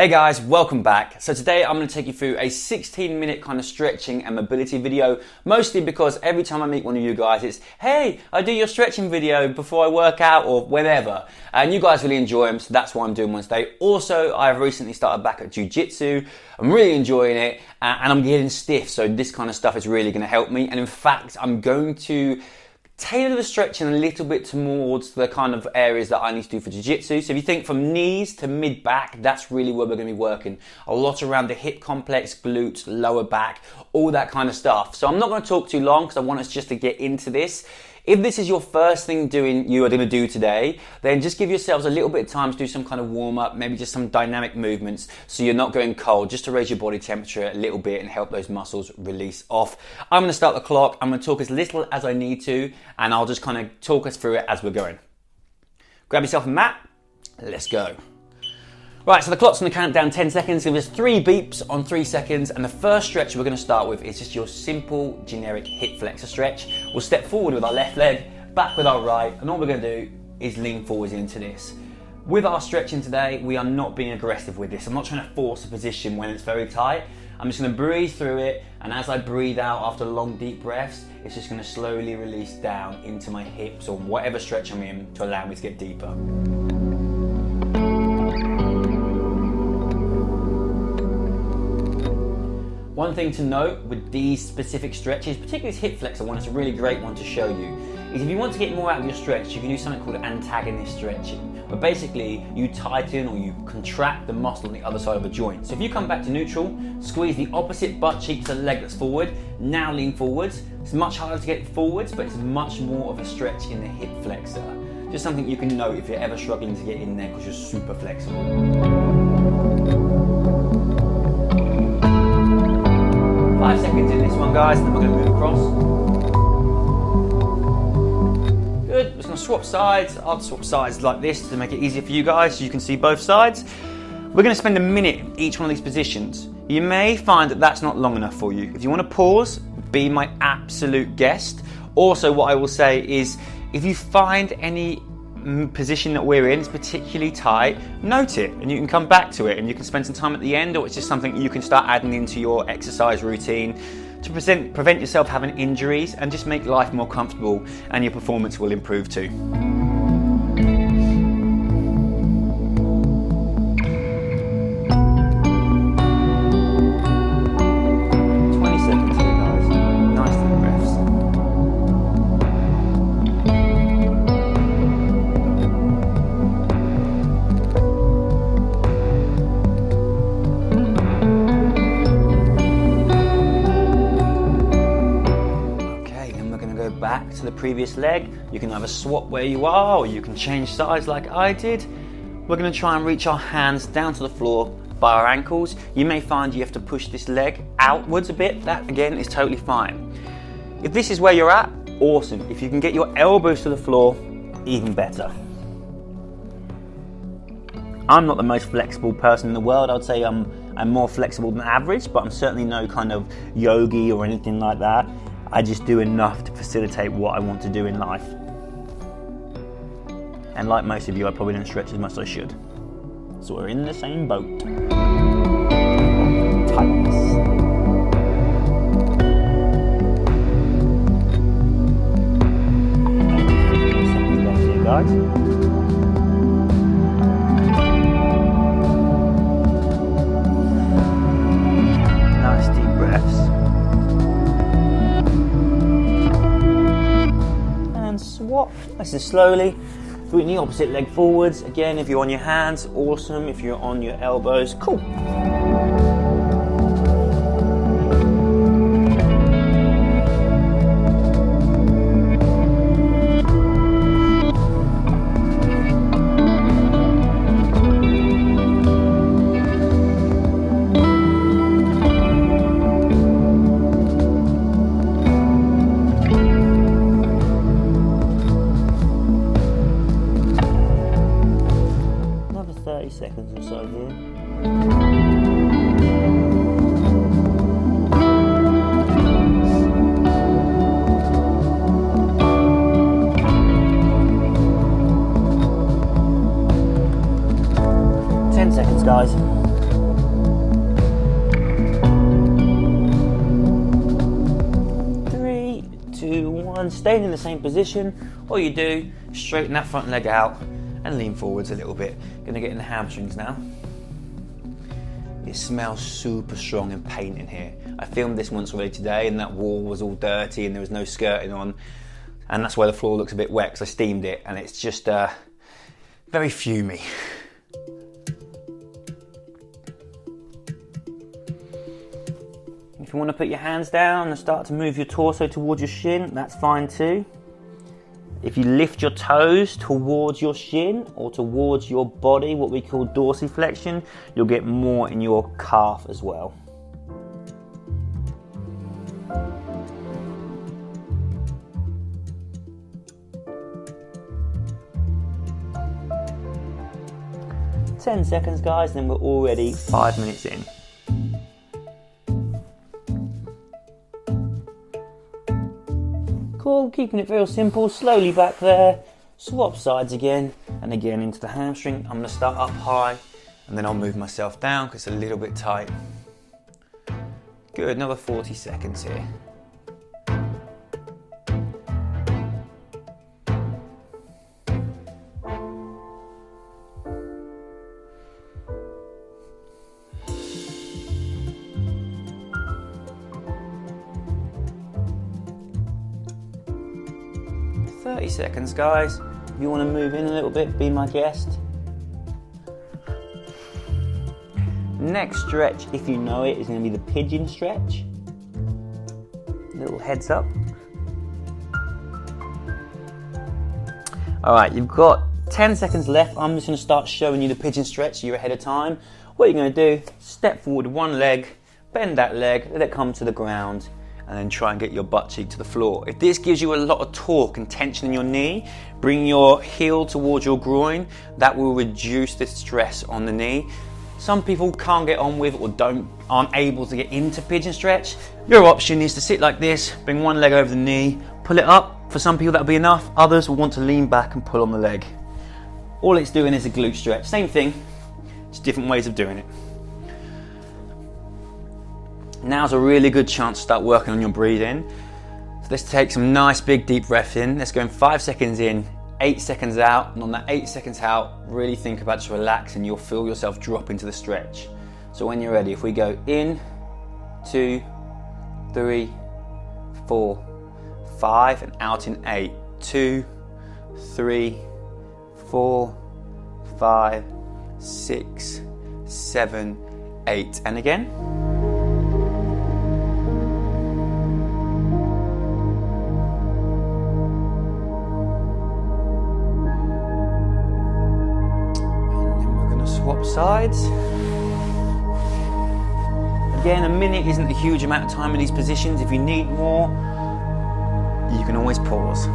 Hey guys, welcome back. So today I'm going to take you through a 16-minute kind of stretching and mobility video, mostly because every time I meet one of you guys it's, hey, I do your stretching video before I work out or whenever, and you guys really enjoy them, so that's why I'm doing one today. Also, I've recently started back at Jiu Jitsu. I'm really enjoying it and I'm getting stiff, so this kind of stuff is really going to help me, and in fact I'm going to tailor the stretching a little bit towards the kind of areas that I need to do for Jiu-Jitsu. So if you think from knees to mid-back, that's really where we're going to be working. A lot around the hip complex, glutes, lower back, all that kind of stuff. So I'm not going to talk too long because I want us just to get into this. If this is your first thing you are going to do today, then just give yourselves a little bit of time to do some kind of warm-up, maybe just some dynamic movements so you're not going cold, just to raise your body temperature a little bit and help those muscles release off. I'm going to start the clock. I'm going to talk as little as I need to, and I'll just kind of talk us through it as we're going. Grab yourself a mat. Let's go. Right, so the clock's going to count down 10 seconds. Give us 3 beeps on 3 seconds. And the first stretch we're going to start with is just your simple, generic hip flexor stretch. We'll step forward with our left leg, back with our right. And all we're going to do is lean forwards into this. With our stretching today, we are not being aggressive with this. I'm not trying to force a position when it's very tight. I'm just going to breathe through it. And as I breathe out after long, deep breaths, it's just going to slowly release down into my hips or whatever stretch I'm in to allow me to get deeper. One thing to note with these specific stretches, particularly this hip flexor one, it's a really great one to show you, is if you want to get more out of your stretch, you can do something called antagonist stretching, where basically you tighten or you contract the muscle on the other side of a joint. So if you come back to neutral, squeeze the opposite butt cheek to the leg that's forward, now lean forwards. It's much harder to get forwards, but it's much more of a stretch in the hip flexor. Just something you can note if you're ever struggling to get in there because you're super flexible. 5 seconds in this one, guys, and then we're going to move across. Good, we're just going to swap sides. I'll swap sides like this to make it easier for you guys so you can see both sides. We're going to spend a minute in each one of these positions. You may find that that's not long enough for you. If you want to pause, be my absolute guest. Also, what I will say is, if you find any position that we're in is particularly tight, note it and you can come back to it and you can spend some time at the end, or it's just something you can start adding into your exercise routine to prevent yourself having injuries and just make life more comfortable, and your performance will improve too. 20 seconds here, guys. Nice deep breaths. Back to the previous leg. You can either swap where you are or you can change sides like I did. We're going to try and reach our hands down to the floor by our ankles. You may find you have to push this leg outwards a bit. That again is totally fine. If this is where you're at, awesome. If you can get your elbows to the floor, even better. I'm not the most flexible person in the world. I'd say I'm more flexible than average, but I'm certainly no kind of yogi or anything like that. I just do enough to facilitate what I want to do in life. And like most of you, I probably don't stretch as much as I should. So we're in the same boat. Tightness. 15 seconds left here, guys. Nice deep breaths. Swap, nice and slowly, bring the opposite leg forwards. Again, if you're on your hands, awesome. If you're on your elbows, cool. Seconds or so here. 10 seconds, guys. one, staying in the same position. All you do, straighten that front leg out and lean forwards a little bit. Gonna get in the hamstrings now. It smells super strong and paint in here. I filmed this once already today and that wall was all dirty and there was no skirting on. And that's why the floor looks a bit wet because I steamed it and it's just very fumey. If you want to put your hands down and start to move your torso towards your shin, that's fine too. If you lift your toes towards your shin or towards your body, what we call dorsiflexion, you'll get more in your calf as well. "10 seconds, guys, then we're already 5 minutes in. Cool, keeping it very simple, slowly back there, swap sides again, and again into the hamstring. I'm gonna start up high, and then I'll move myself down because it's a little bit tight. Good, another 40 seconds here. Seconds, guys. If you want to move in a little bit, be my guest. Next stretch, if you know it, is going to be the pigeon stretch. Little heads up. Alright, you've got 10 seconds left. I'm just going to start showing you the pigeon stretch so you're ahead of time. What you're going to do, step forward one leg, bend that leg, let it come to the ground, and then try and get your butt cheek to the floor. If this gives you a lot of torque and tension in your knee, bring your heel towards your groin. That will reduce the stress on the knee. Some people can't get on with or aren't able to get into pigeon stretch. Your option is to sit like this, bring one leg over the knee, pull it up. For some people that'll be enough. Others will want to lean back and pull on the leg. All it's doing is a glute stretch. Same thing, just different ways of doing it. Now's a really good chance to start working on your breathing. So let's take some nice big deep breaths in. Let's go in 5 seconds in, 8 seconds out, and on that 8 seconds out, really think about just relaxing. You'll feel yourself drop into the stretch. So when you're ready, if we go in, 2, 3, 4, 5, and out in 8. 2, 3, 4, 5, 6, 7, 8. And again. Swap sides. Again, a minute isn't a huge amount of time in these positions. If you need more, you can always pause.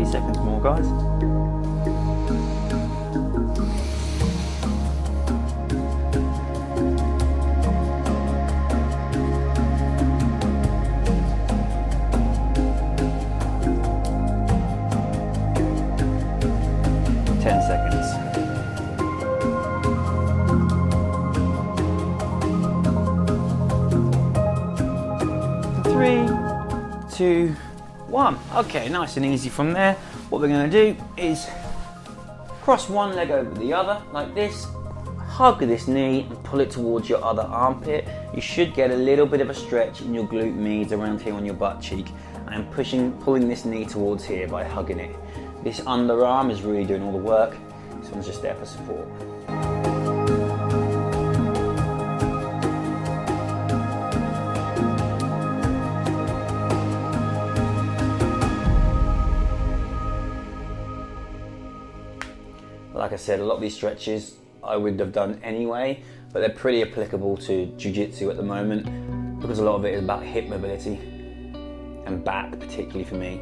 Seconds more, guys. Three, 2, 1. Okay, nice and easy from there. What we're going to do is cross one leg over the other like this, hug this knee and pull it towards your other armpit. You should get a little bit of a stretch in your glute medius around here on your butt cheek. And pulling this knee towards here by hugging it. This underarm is really doing all the work. This one's just there for support. Like I said, a lot of these stretches I would have done anyway, but they're pretty applicable to Jiu Jitsu at the moment because a lot of it is about hip mobility and back, particularly for me.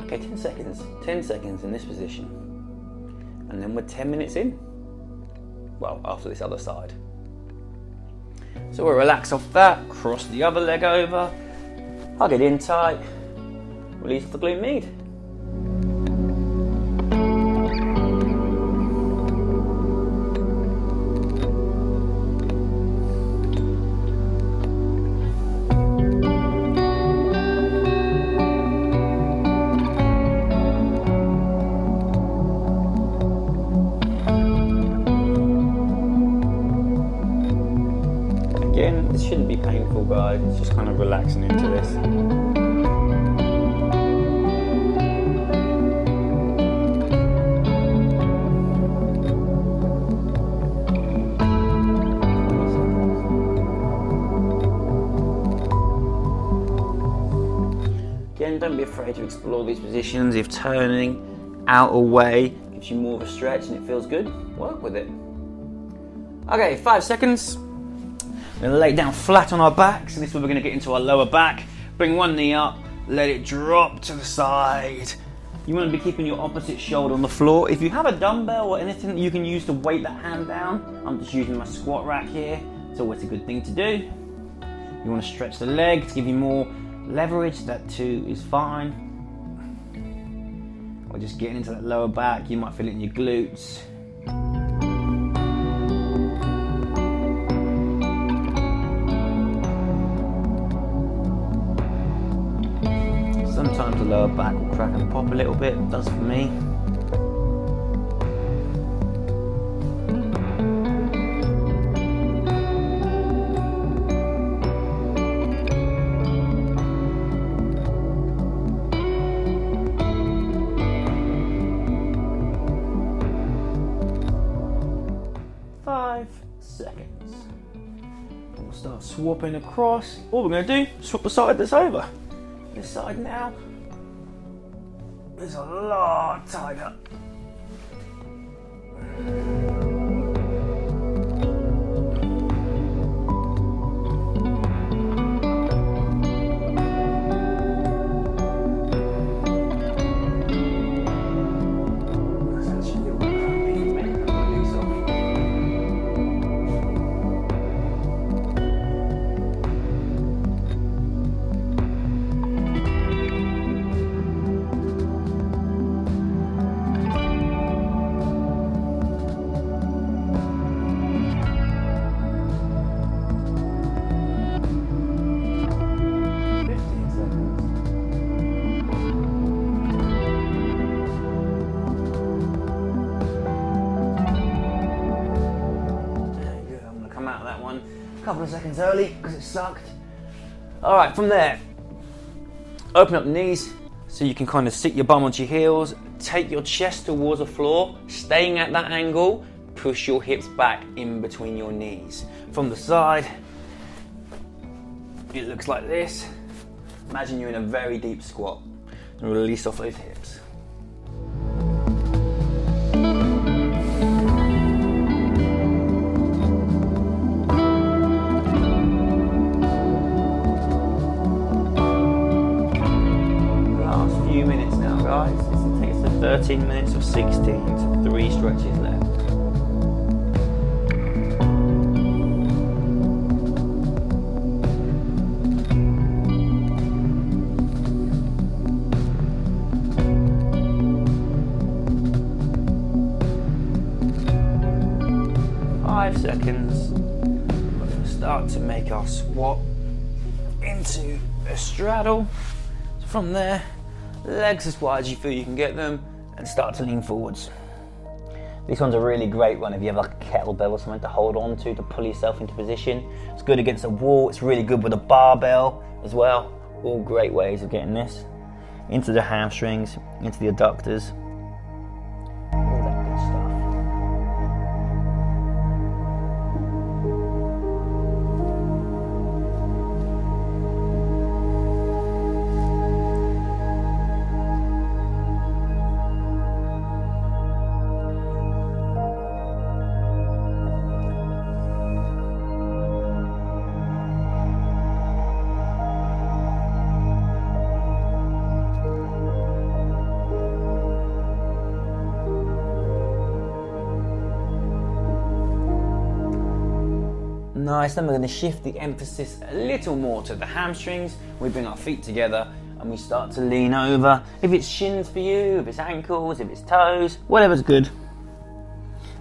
Okay, 10 seconds. 10 seconds in this position. And then we're 10 minutes in. Well, after this other side. So we'll relax off that, cross the other leg over, hug it in tight, release off the glute med. Again, this shouldn't be painful, guys. It's just kind of relaxing into this. Again, don't be afraid to explore these positions. If turning out or way gives you more of a stretch and it feels good, work with it. Okay, 5 seconds. We're going to lay down flat on our backs, and this is where we're going to get into our lower back. Bring one knee up, let it drop to the side. You want to be keeping your opposite shoulder on the floor. If you have a dumbbell or anything that you can use to weight that hand down, I'm just using my squat rack here. It's always a good thing to do. You want to stretch the leg to give you more leverage. That too is fine. Or just getting into that lower back. You might feel it in your glutes. Sometimes the lower back will crack and pop a little bit, it does for me. We'll start swapping across. All we're going to do is swap the side that's over. This side now is a lot tighter. Couple of seconds early because it sucked. All right, from there, open up the knees so you can kind of sit your bum onto your heels, take your chest towards the floor, staying at that angle, push your hips back in between your knees. From the side, it looks like this. Imagine you're in a very deep squat and release off those hips. Minutes now, guys. This will take us to 13 minutes of 16, so 3 stretches left. Five seconds. We're going to start to make our squat into a straddle. So from there, legs as wide as you feel you can get them, and start to lean forwards. This one's a really great one if you have like a kettlebell or something to hold on to pull yourself into position. It's good against a wall, it's really good with a barbell as well. All great ways of getting this into the hamstrings, into the adductors. All that good stuff. Nice, then we're going to shift the emphasis a little more to the hamstrings. We bring our feet together and we start to lean over. If it's shins for you, if it's ankles, if it's toes, whatever's good.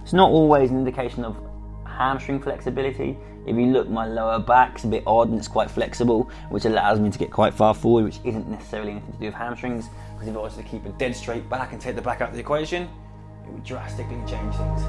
It's not always an indication of hamstring flexibility. If you look, my lower back's a bit odd and it's quite flexible, which allows me to get quite far forward, which isn't necessarily anything to do with hamstrings, because if I was to keep a dead straight back and take the back out of the equation, it would drastically change things.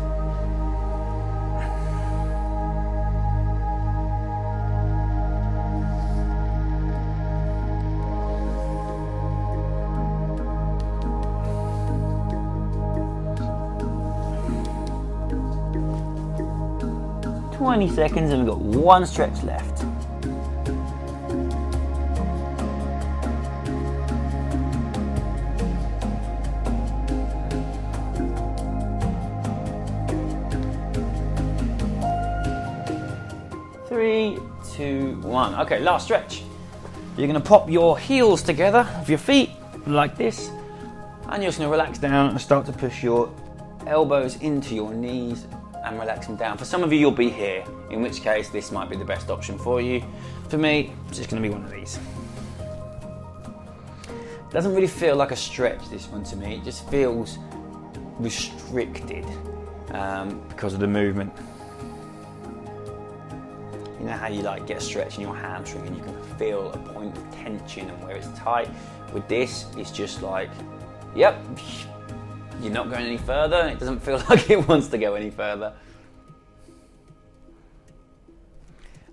Seconds and we've got one stretch left. Three, two, one. Okay, last stretch. You're going to pop your heels together with your feet like this, and you're just going to relax down and start to push your elbows into your knees and relax them down. For some of you, you'll be here, in which case this might be the best option for you. For me, it's just going to be one of these. Doesn't really feel like a stretch, this one, to me. It just feels restricted because of the movement. You know how you like get a stretch in your hamstring and you can feel a point of tension and where it's tight? With this, it's just like, yep, you're not going any further, and it doesn't feel like it wants to go any further.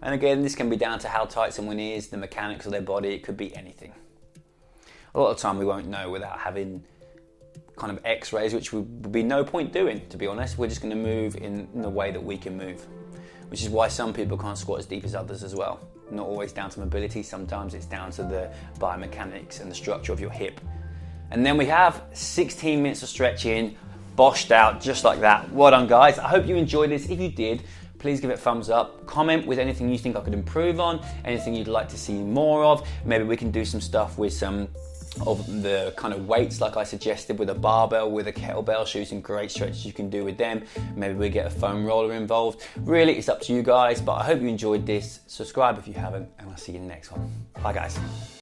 And again, this can be down to how tight someone is, the mechanics of their body, it could be anything. A lot of the time we won't know without having kind of x-rays, which would be no point doing, to be honest. We're just going to move in the way that we can move, which is why some people can't squat as deep as others as well. Not always down to mobility, sometimes it's down to the biomechanics and the structure of your hip. And then we have 16 minutes of stretching, boshed out just like that. Well done, guys. I hope you enjoyed this. If you did, please give it a thumbs up. Comment with anything you think I could improve on, anything you'd like to see more of. Maybe we can do some stuff with some of the kind of weights like I suggested, with a barbell, with a kettlebell. Show you some great stretches you can do with them. Maybe we get a foam roller involved. Really, it's up to you guys, but I hope you enjoyed this. Subscribe if you haven't, and I'll see you in the next one. Bye, guys.